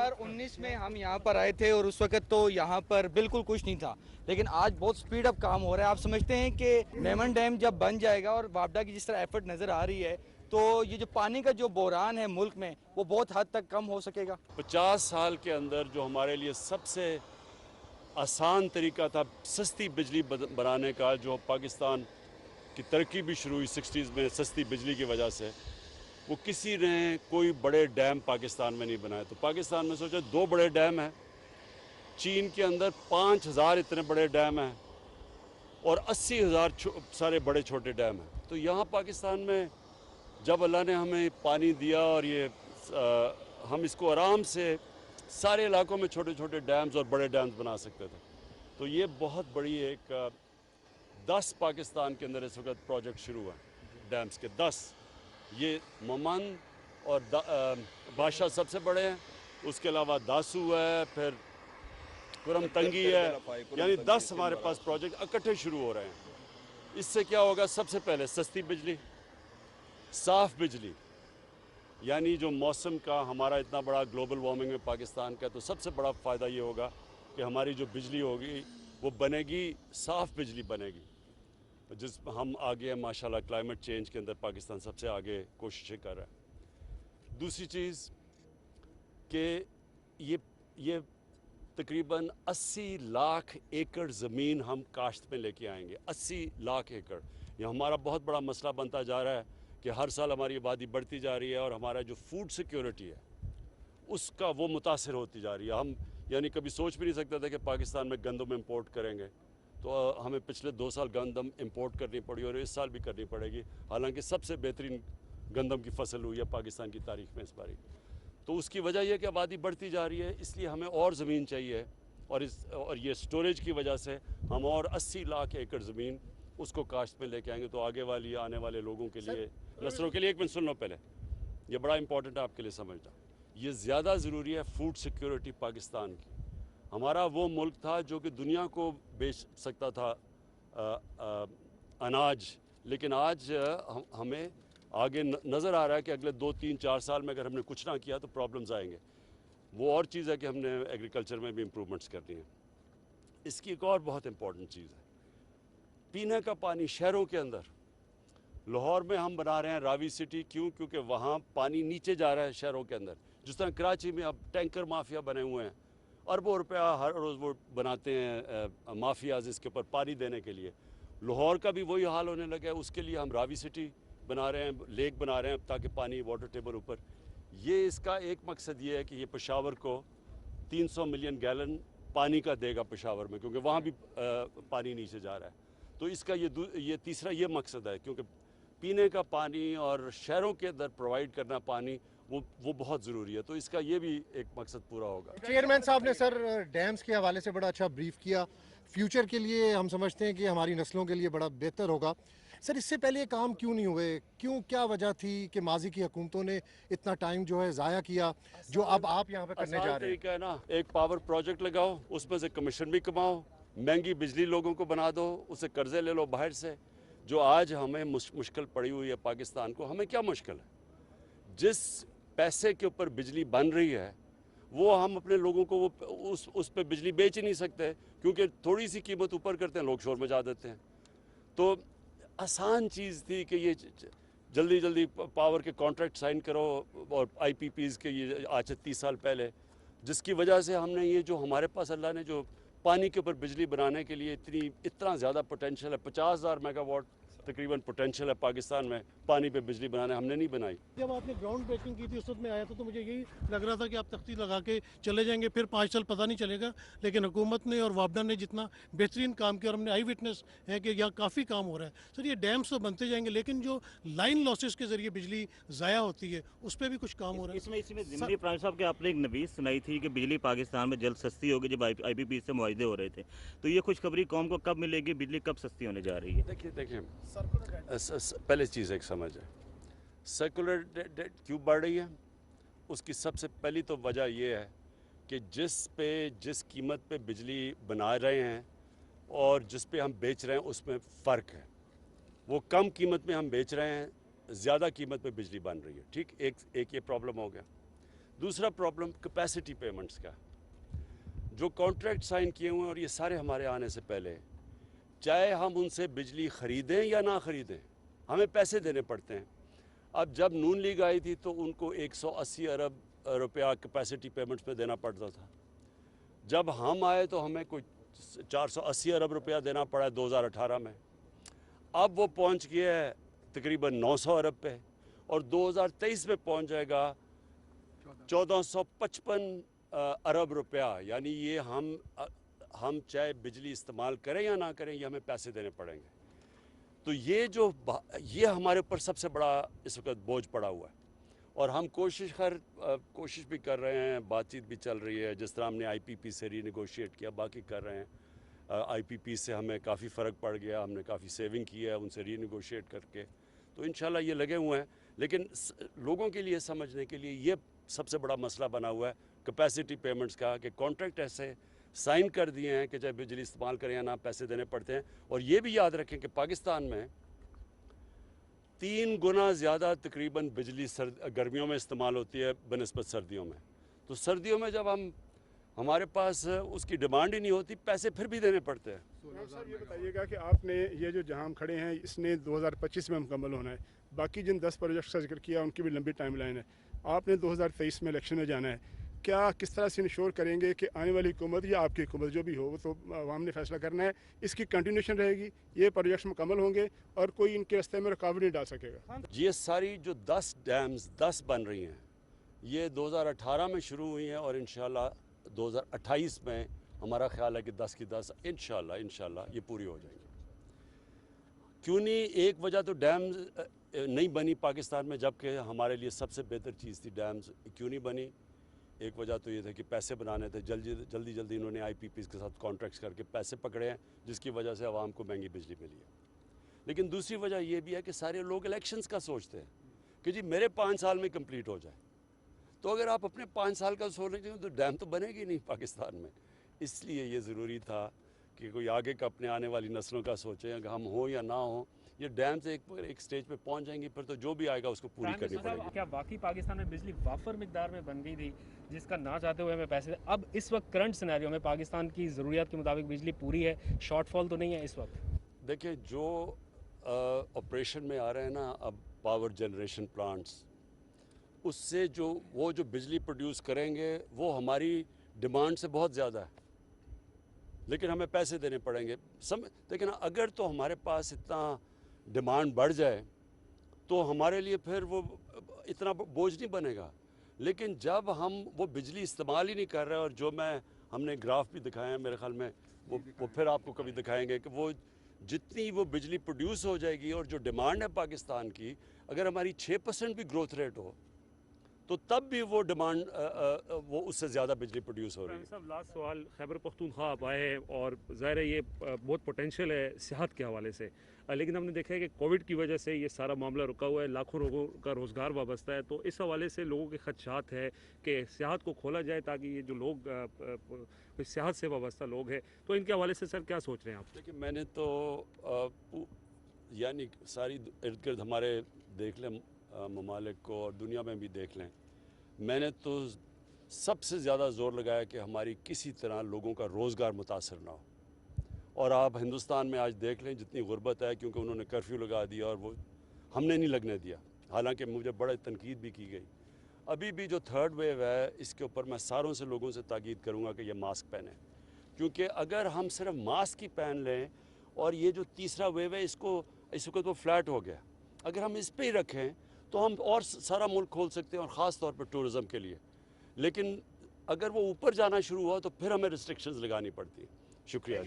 2019 में हम यहाँ पर आए थे और उस वक्त तो यहाँ पर बिल्कुल कुछ नहीं था, लेकिन आज बहुत स्पीड अप काम हो रहा है। आप समझते हैं कि मेमन डैम जब बन जाएगा और वापडा की जिस तरह एफर्ट नज़र आ रही है, तो ये जो पानी का जो बहरान है मुल्क में वो बहुत हद तक कम हो सकेगा। 50 साल के अंदर जो हमारे लिए सबसे आसान तरीका था सस्ती बिजली बनाने का, जो पाकिस्तान की तरक्की भी शुरू हुई 60s में सस्ती बिजली की वजह से, वो किसी ने कोई बड़े डैम पाकिस्तान में नहीं बनाए। तो पाकिस्तान में सोचा 2 बड़े डैम हैं, चीन के अंदर 5000 इतने बड़े डैम हैं और 80,000 सारे बड़े छोटे डैम हैं। तो यहाँ पाकिस्तान में जब अल्लाह ने हमें पानी दिया और हम इसको आराम से सारे इलाकों में छोटे छोटे डैम्स और बड़े डैम्स बना सकते थे। तो ये बहुत बड़ी एक 10 पाकिस्तान के अंदर इस वक्त प्रोजेक्ट शुरू हुआ डैम्स के 10। ये ममन और बादशाह सबसे बड़े हैं, उसके अलावा दासू है, फिर कुरम तंगी है, यानी 10 हमारे पास प्रोजेक्ट इकट्ठे शुरू हो रहे हैं। इससे क्या होगा? सबसे पहले सस्ती बिजली, साफ़ बिजली, यानी जो मौसम का हमारा इतना बड़ा ग्लोबल वार्मिंग में पाकिस्तान का, तो सबसे बड़ा फ़ायदा ये होगा कि हमारी जो बिजली होगी वो बनेगी, साफ़ बिजली बनेगी। जिस हम आगे हैं माशाल्लाह, क्लाइमेट चेंज के अंदर पाकिस्तान सबसे आगे कोशिशें कर रहा है। दूसरी चीज़ कि ये तकरीबन 80 लाख एकड़ ज़मीन हम काश्त में लेके आएंगे। 80 लाख एकड़, ये हमारा बहुत बड़ा मसला बनता जा रहा है कि हर साल हमारी आबादी बढ़ती जा रही है और हमारा जो फूड सिक्योरिटी है उसका वो मुतासर होती जा रही है। हम यानी कभी सोच भी नहीं सकते थे कि पाकिस्तान में गंदम इंपोर्ट करेंगे, तो हमें पिछले 2 साल गंदम इंपोर्ट करनी पड़ी और इस साल भी करनी पड़ेगी, हालांकि सबसे बेहतरीन गंदम की फसल हुई है पाकिस्तान की तारीख में इस बारी। तो उसकी वजह यह कि आबादी बढ़ती जा रही है, इसलिए हमें और ज़मीन चाहिए और ये स्टोरेज की वजह से हम और 80 लाख एकड़ ज़मीन उसको काश्त में लेके आएंगे। तो आगे वाली आने वाले लोगों के लिए, नस्लों के लिए, एक मिनट सुन लो पहले, ये बड़ा इंपॉर्टेंट है आपके लिए समझना, ये ज़्यादा ज़रूरी है फूड सिक्योरिटी पाकिस्तान की। हमारा वो मुल्क था जो कि दुनिया को बेच सकता था अनाज, लेकिन आज हमें आगे नज़र आ रहा है कि अगले 2, 3, 4 साल में अगर हमने कुछ ना किया तो प्रॉब्लम्स आएंगे। वो और चीज़ है कि हमने एग्रीकल्चर में भी इम्प्रूवमेंट्स करनी है। इसकी एक और बहुत इंपॉर्टेंट चीज़ है पीने का पानी। शहरों के अंदर लाहौर में हम बना रहे हैं रावी सिटी, क्यों? क्योंकि वहाँ पानी नीचे जा रहा है शहरों के अंदर। जिस तरह कराची में अब टैंकर माफिया बने हुए हैं, अरबों रुपया हर रोज़ वो बनाते हैं माफियाज इसके ऊपर पानी देने के लिए। लाहौर का भी वही हाल होने लगा है, उसके लिए हम रावी सिटी बना रहे हैं, लेक बना रहे हैं ताकि पानी वाटर टेबल ऊपर। ये इसका एक मकसद ये है कि ये पेशावर को 300 मिलियन गैलन पानी का देगा पेशावर में, क्योंकि वहाँ भी पानी नीचे जा रहा है। तो इसका ये तीसरा ये मकसद है, क्योंकि पीने का पानी और शहरों के अंदर प्रोवाइड करना पानी वो बहुत ज़रूरी है। तो इसका ये भी एक मकसद पूरा होगा। चेयरमैन साहब ने सर डैम्स के हवाले से बड़ा अच्छा ब्रीफ किया। फ्यूचर के लिए हम समझते हैं कि हमारी नस्लों के लिए बड़ा बेहतर होगा। सर इससे पहले ये काम क्यों नहीं हुए? क्यों, क्या वजह थी कि माजी की हुकूमतों ने इतना टाइम जो है ज़ाया किया, जो अब आप यहाँ पे करने जा रहे हैं? है ना, एक पावर प्रोजेक्ट लगाओ, उसमें से कमीशन भी कमाओ, महंगी बिजली लोगों को बना दो, उससे कर्जे ले लो बाहर से। जो आज हमें मुश्किल पड़ी हुई है पाकिस्तान को, हमें क्या मुश्किल है? जिस पैसे के ऊपर बिजली बन रही है वो हम अपने लोगों को उस पे बिजली बेच ही नहीं सकते, क्योंकि थोड़ी सी कीमत ऊपर करते हैं, लोग शोर मचा देते हैं। तो आसान चीज़ थी कि ये जल्दी जल्दी पावर के कॉन्ट्रैक्ट साइन करो, और IPPs के ये आज से 30 साल पहले, जिसकी वजह से हमने ये जो हमारे पास अल्लाह ने जो पानी के ऊपर बिजली बनाने के लिए इतना ज़्यादा पोटेंशियल है, 50,000 मेगावाट तकरीबन पोटेंशियल है पाकिस्तान में पानी पे बिजली बनाने, हमने नहीं बनाई। जब आपने ग्राउंड ब्रेकिंग की थी उस वक्त में आया था तो मुझे यही लग रहा था कि आप तख्ती लगा के चले जाएंगे, फिर 5 साल पता नहीं चलेगा। लेकिन हुकूमत ने और वापडा ने जितना बेहतरीन काम किया, और हमने आई विटनेस है कि यहाँ काफ़ी काम हो रहा है। सर ये डैम्स तो बनते जाएंगे, लेकिन जो लाइन लॉसेस के जरिए बिजली ज़ाया होती है उस पर भी कुछ काम हो रहा है। इसमें ज़िम्मेदारी प्राइम साहब के आपने एक नवीस सुनाई थी कि बिजली पाकिस्तान में जल्द सस्ती होगी, जब IPP से मुआहदे हो रहे थे। तो ये खुशखबरी कौम को कब मिलेगी? बिजली कब सस्ती होने जा रही है? देखिए पहले चीज़ एक समझ है, सर्कुलर डेट क्यों बढ़ रही है? उसकी सबसे पहली तो वजह यह है कि जिस कीमत पे बिजली बना रहे हैं और जिस पे हम बेच रहे हैं उसमें फ़र्क है। वो कम कीमत में हम बेच रहे हैं, ज़्यादा कीमत पे बिजली बन रही है। ठीक, एक ये प्रॉब्लम हो गया। दूसरा प्रॉब्लम कैपेसिटी पेमेंट्स का, जो कॉन्ट्रैक्ट साइन किए हुए हैं और ये सारे हमारे आने से पहले, चाहे हम उनसे बिजली ख़रीदें या ना ख़रीदें, हमें पैसे देने पड़ते हैं। अब जब नून लीग आई थी तो उनको 180 अरब रुपया कैपेसिटी पेमेंट्स पे देना पड़ता था। जब हम आए तो हमें कोई 480 अरब रुपया देना पड़ा है 2018 में। अब वो पहुंच गया है तकरीबन 900 अरब पे, और 2023 में पहुंच जाएगा 1455 अरब रुपया। यानी ये हम चाहे बिजली इस्तेमाल करें या ना करें, ये हमें पैसे देने पड़ेंगे। तो ये हमारे ऊपर सबसे बड़ा इस वक्त बोझ पड़ा हुआ है, और हम कोशिश भी कर रहे हैं, बातचीत भी चल रही है। जिस तरह हमने IPP से रीनेगोशिएट किया, बाकी कर रहे हैं। IPP से हमें काफ़ी फ़र्क पड़ गया, हमने काफ़ी सेविंग की है उनसे रीनेगोशिएट करके, तो इंशाल्लाह ये लगे हुए हैं। लेकिन लोगों के लिए समझने के लिए ये सबसे बड़ा मसला बना हुआ है कैपेसिटी पेमेंट्स का, कि कॉन्ट्रैक्ट ऐसे साइन कर दिए हैं कि चाहे बिजली इस्तेमाल करें या ना, पैसे देने पड़ते हैं। और ये भी याद रखें कि पाकिस्तान में 3 गुना ज़्यादा तकरीबन बिजली गर्मियों में इस्तेमाल होती है बनस्बत सर्दियों में। तो सर्दियों में जब हमारे पास उसकी डिमांड ही नहीं होती, पैसे फिर भी देने पड़ते हैं। सर ये बताइएगा कि आपने ये जो जहां हम खड़े हैं इसने 2025 में मुकम्मल होना है, बाकी जिन 10 प्रोजेक्ट्स का जिक्र किया उनकी भी लंबी टाइम लाइन है। आपने 2023 में इलेक्शन में जाना है, क्या किस तरह से इंश्योर करेंगे कि आने वाली हुकूमत या आपकी हुकूमत जो भी हो, वो तो आवाम ने फैसला करना है, इसकी कंटिन्यूशन रहेगी, ये प्रोजेक्ट्स मुकम्मल होंगे और कोई इनके रास्ते में रुकावट नहीं डाल सकेगा? ये सारी जो 10 डैम्स 10 बन रही हैं, ये 2018 में शुरू हुई हैं, और इंशाल्लाह 2028 में हमारा ख्याल है कि 10 की 10 इंशाल्लाह ये पूरी हो जाएंगी। क्यों नहीं? एक वजह तो डैम्स नहीं बनी पाकिस्तान में, जबकि हमारे लिए सबसे बेहतर चीज़ थी डैम्स। क्यों नहीं बनी? एक वजह तो ये था कि पैसे बनाने थे, जल्दी इन्होंने IPPs के साथ कॉन्ट्रैक्ट्स करके पैसे पकड़े हैं, जिसकी वजह से आवाम को महंगी बिजली मिली है। लेकिन दूसरी वजह ये भी है कि सारे लोग इलेक्शंस का सोचते हैं कि जी मेरे 5 साल में कंप्लीट हो जाए। तो अगर आप अपने 5 साल का सोच रहे हैं तो डैम तो बनेगी नहीं पाकिस्तान में। इसलिए ये ज़रूरी था कि कोई आगे का अपने आने वाली नस्लों का सोचें, अगर हम हो या ना हो, ये डैम से एक स्टेज पे पहुंच जाएंगी, फिर तो जो भी आएगा उसको पूरी करनी पड़ेगी। क्या वाकई पाकिस्तान में बिजली वाफर मिकदार में बन गई थी, जिसका ना चाहते हुए हमें पैसे, अब इस वक्त करंट सिनेरियो में पाकिस्तान की ज़रूरियात के मुताबिक बिजली पूरी है, शॉर्टफॉल तो नहीं है इस वक्त? देखिए, जो ऑपरेशन में आ रहे हैं ना अब पावर जनरेशन प्लांट्स, उससे वो जो बिजली प्रोड्यूस करेंगे वो हमारी डिमांड से बहुत ज़्यादा है, लेकिन हमें पैसे देने पड़ेंगे। लेकिन अगर तो हमारे पास इतना डिमांड बढ़ जाए तो हमारे लिए फिर वो इतना बोझ नहीं बनेगा। लेकिन जब हम वो बिजली इस्तेमाल ही नहीं कर रहे, और जो हमने ग्राफ भी दिखाए हैं मेरे ख्याल में, वो फिर आपको कभी दिखाएंगे कि वो जितनी वो बिजली प्रोड्यूस हो जाएगी और जो डिमांड है पाकिस्तान की, अगर हमारी 6% भी ग्रोथ रेट हो तो तब भी वो डिमांड वो उससे ज़्यादा बिजली प्रोड्यूस हो रही है। साहब लास्ट सवाल, खैबर पख्तूनख्वा आप आए हैं और ज़ाहिर है ये बहुत पोटेंशियल है सेहत के हवाले से, लेकिन हमने देखा है कि कोविड की वजह से ये सारा मामला रुका हुआ है, लाखों लोगों का रोज़गार वाबस्ता है। तो इस हवाले से लोगों के खदशात है कि सेहत को खोला जाए ताकि ये जो लोग सेहत से वाबस्ता लोग हैं, तो इनके हवाले से सर क्या सोच रहे हैं आप? देखिए, मैंने तो यानी सारी इर्द गिर्द हमारे देख लें ममालिक को और दुनिया में भी देख लें, मैंने तो सबसे ज़्यादा ज़ोर लगाया कि हमारी किसी तरह लोगों का रोज़गार मुतासर ना हो। और आप हिंदुस्तान में आज देख लें जितनी गुर्बत है, क्योंकि उन्होंने कर्फ्यू लगा दिया और वो हमने नहीं लगने दिया, हालांकि मुझे बड़ा तनकीद भी की गई। अभी भी जो 3rd वेव है, इसके ऊपर मैं सारों से लोगों से ताकीद करूँगा कि ये मास्क पहने, क्योंकि अगर हम सिर्फ मास्क ही पहन लें और ये जो 3रा वेव है इसको तो फ्लैट हो गया, अगर हम इस पर ही रखें तो हम और सारा मुल्क खोल सकते हैं, और ख़ास तौर पर टूरिज़म के लिए। लेकिन अगर वो ऊपर जाना शुरू हुआ तो फिर हमें रिस्ट्रिक्शंस लगानी पड़ती हैं। शुक्रिया।